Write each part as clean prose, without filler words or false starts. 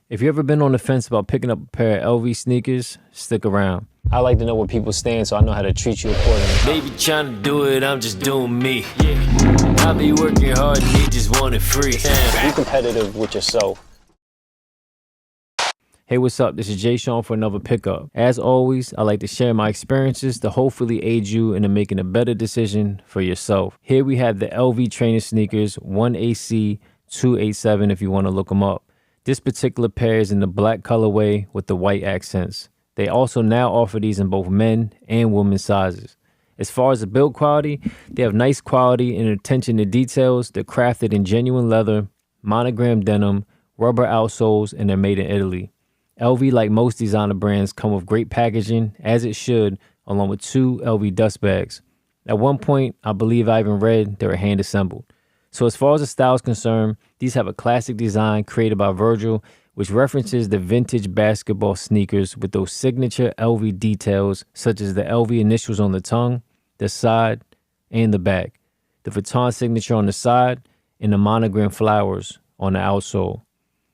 If you ever been on the fence about picking up a pair of LV sneakers, stick around. I like to know where people stand so I know how to treat you accordingly. They be trying to do it, I'm just doing me. I be working hard and they just want it free. Be competitive with yourself. Hey, what's up? This is Jsean for another pickup. As always, I like to share my experiences to hopefully aid you into making a better decision for yourself. Here we have the LV trainer sneakers 1AC 287 if you want to look them up. This particular pair is in the black colorway with the white accents. They also now offer these in both men and women's sizes. As far as the build quality, they have nice quality and attention to details. They're crafted in genuine leather, monogram denim, rubber outsoles, and they're made in Italy. LV, like most designer brands, come with great packaging, as it should, along with 2 LV dust bags. At one point, I believe I even read they were hand assembled. So as far as the style is concerned, these have a classic design created by Virgil, which references the vintage basketball sneakers with those signature LV details, such as the LV initials on the tongue, the side, and the back, the Vuitton signature on the side, and the monogram flowers on the outsole.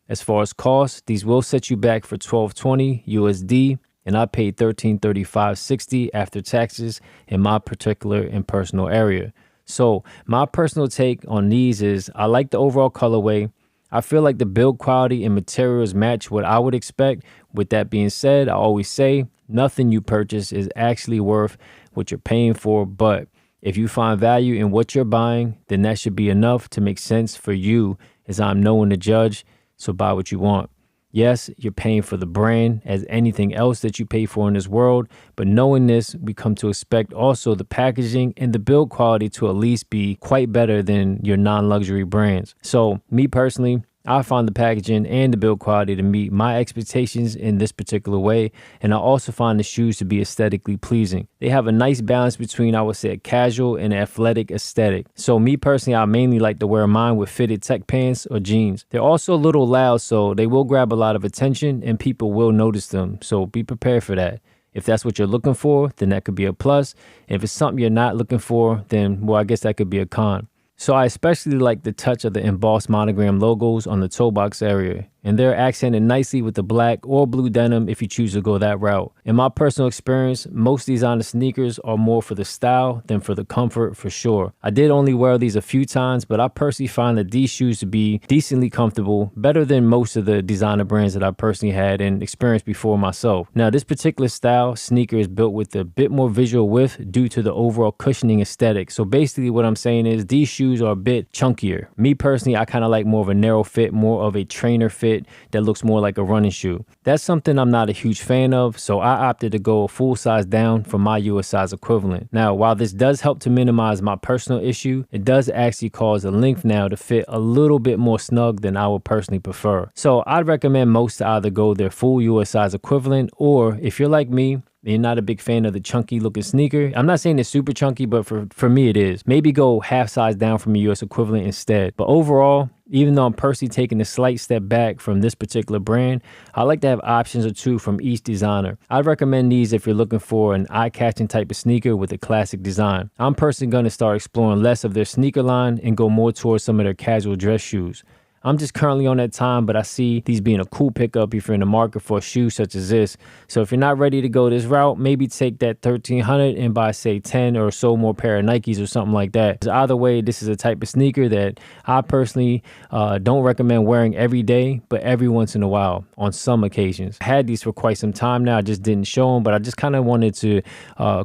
As far as cost, these will set you back for $12.20 USD, and I paid $1335.60 after taxes in my particular and personal area. So my personal take on these is I like the overall colorway. I feel like the build quality and materials match what I would expect. With that being said, I always say nothing you purchase is actually worth what you're paying for. But if you find value in what you're buying, then that should be enough to make sense for you, as I'm no one to judge. So buy what you want. Yes, you're paying for the brand as anything else that you pay for in this world, but knowing this, we come to expect also the packaging and the build quality to at least be quite better than your non-luxury brands. So me personally, I find the packaging and the build quality to meet my expectations in this particular way, and I also find the shoes to be aesthetically pleasing. They have a nice balance between, I would say, a casual and athletic aesthetic. So me personally, I mainly like to wear mine with fitted tech pants or jeans. They're also a little loud, so they will grab a lot of attention and people will notice them. So be prepared for that. If that's what you're looking for, then that could be a plus. And if it's something you're not looking for, then, well, I guess that could be a con. So I especially like the touch of the embossed monogram logos on the toe box area, and they're accented nicely with the black or blue denim if you choose to go that route. In my personal experience, most designer sneakers are more for the style than for the comfort, for sure. I did only wear these a few times, but I personally find that these shoes to be decently comfortable, better than most of the designer brands that I personally had and experienced before myself. Now, this particular style sneaker is built with a bit more visual width due to the overall cushioning aesthetic. So basically what I'm saying is these shoes are a bit chunkier. Me personally, I kind of like more of a narrow fit, more of a trainer fit that looks more like a running shoe. That's something I'm not a huge fan of, so I opted to go a full size down from my US size equivalent. Now, while this does help to minimize my personal issue, it does actually cause the length now to fit a little bit more snug than I would personally prefer. So I'd recommend most to either go their full US size equivalent, or if you're like me, you're not a big fan of the chunky looking sneaker. I'm not saying it's super chunky, but for me it is. Maybe go half size down from your US equivalent instead. But overall, even though I'm personally taking a slight step back from this particular brand, I like to have options or two from each designer. I'd recommend these if you're looking for an eye-catching type of sneaker with a classic design. I'm personally going to start exploring less of their sneaker line and go more towards some of their casual dress shoes. I'm just currently on that time, but I see these being a cool pickup if you're in the market for a shoe such as this. So if you're not ready to go this route, maybe take that $1,300 and buy, say, 10 or so more pair of Nikes or something like that. Either way, this is a type of sneaker that I personally don't recommend wearing every day, but every once in a while on some occasions. I had these for quite some time now. I just didn't show them, but I just kind of wanted to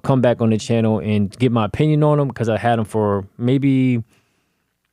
come back on the channel and get my opinion on them because I had them for maybe,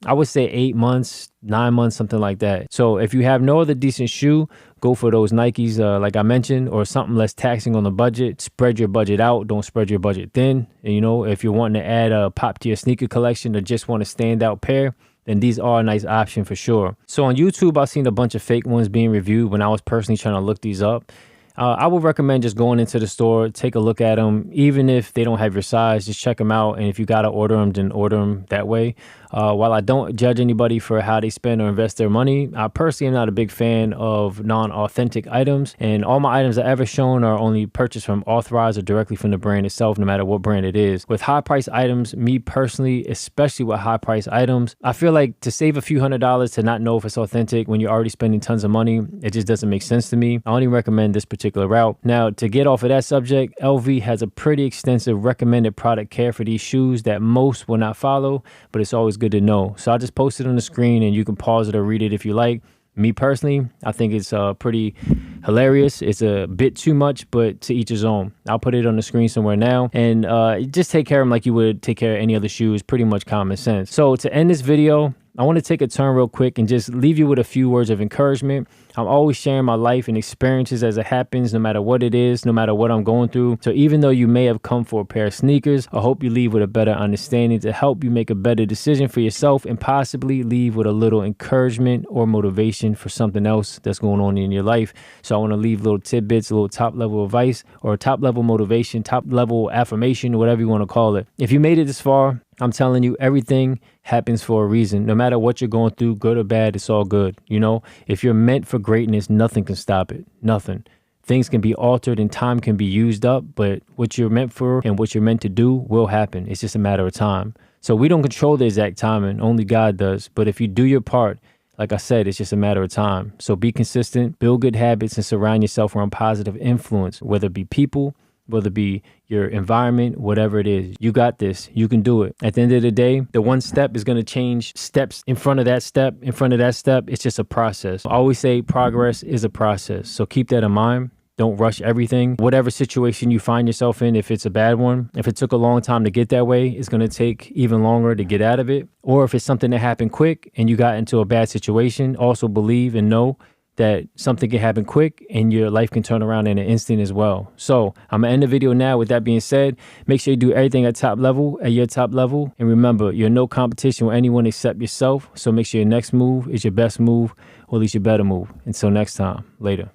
I would say 8 months, 9 months, something like that. So if you have no other decent shoe, go for those Nikes like I mentioned, or something less taxing on the budget. Spread your budget out. Don't spread your budget thin. And, you know, if you're wanting to add a pop to your sneaker collection or just want a standout pair, then these are a nice option for sure. So on YouTube, I've seen a bunch of fake ones being reviewed when I was personally trying to look these up. I would recommend just going into the store, take a look at them. Even if they don't have your size, just check them out. And if you got to order them, then order them that way. While I don't judge anybody for how they spend or invest their money, I personally am not a big fan of non-authentic items, and all my items I've ever shown are only purchased from authorized or directly from the brand itself, no matter what brand it is. With high price items, me personally, especially with high price items, I feel like to save a few $100s to not know if it's authentic when you're already spending tons of money, it just doesn't make sense to me. I only recommend this particular route. Now, to get off of that subject, LV has a pretty extensive recommended product care for these shoes that most will not follow, but it's always good to know. So I just posted on the screen and you can pause it or read it if you like. Me personally, I think it's pretty hilarious. It's a bit too much, but to each his own. I'll put it on the screen somewhere now. And just take care of them like you would take care of any other shoes. Pretty much common sense. So to end this video, I want to take a turn real quick and just leave you with a few words of encouragement. I'm always sharing my life and experiences as it happens, no matter what it is, no matter what I'm going through. So even though you may have come for a pair of sneakers, I hope you leave with a better understanding to help you make a better decision for yourself and possibly leave with a little encouragement or motivation for something else that's going on in your life. So I want to leave little tidbits, a little top level advice or top level motivation, top level affirmation, whatever you want to call it. If you made it this far, I'm telling you, everything happens for a reason. No matter what you're going through, good or bad, it's all good. You know, if you're meant for greatness, nothing can stop it. Nothing. Things can be altered and time can be used up, but what you're meant for and what you're meant to do will happen. It's just a matter of time. So we don't control the exact timing, only God does. But if you do your part, like I said, it's just a matter of time. So be consistent, build good habits, and surround yourself around positive influence, whether it be people, whether it be your environment, whatever it is. You got this. You can do it. At the end of the day, the one step is going to change steps in front of that step, in front of that step. It's just a process. I always say progress is a process. So keep that in mind. Don't rush everything. Whatever situation you find yourself in, if it's a bad one, if it took a long time to get that way, it's going to take even longer to get out of it. Or if it's something that happened quick and you got into a bad situation, also believe and know that something can happen quick and your life can turn around in an instant as well. So I'm gonna end the video now. With that being said, make sure you do everything at top level, at your top level. And remember, you're no competition with anyone except yourself. So make sure your next move is your best move, or at least your better move. Until next time, later.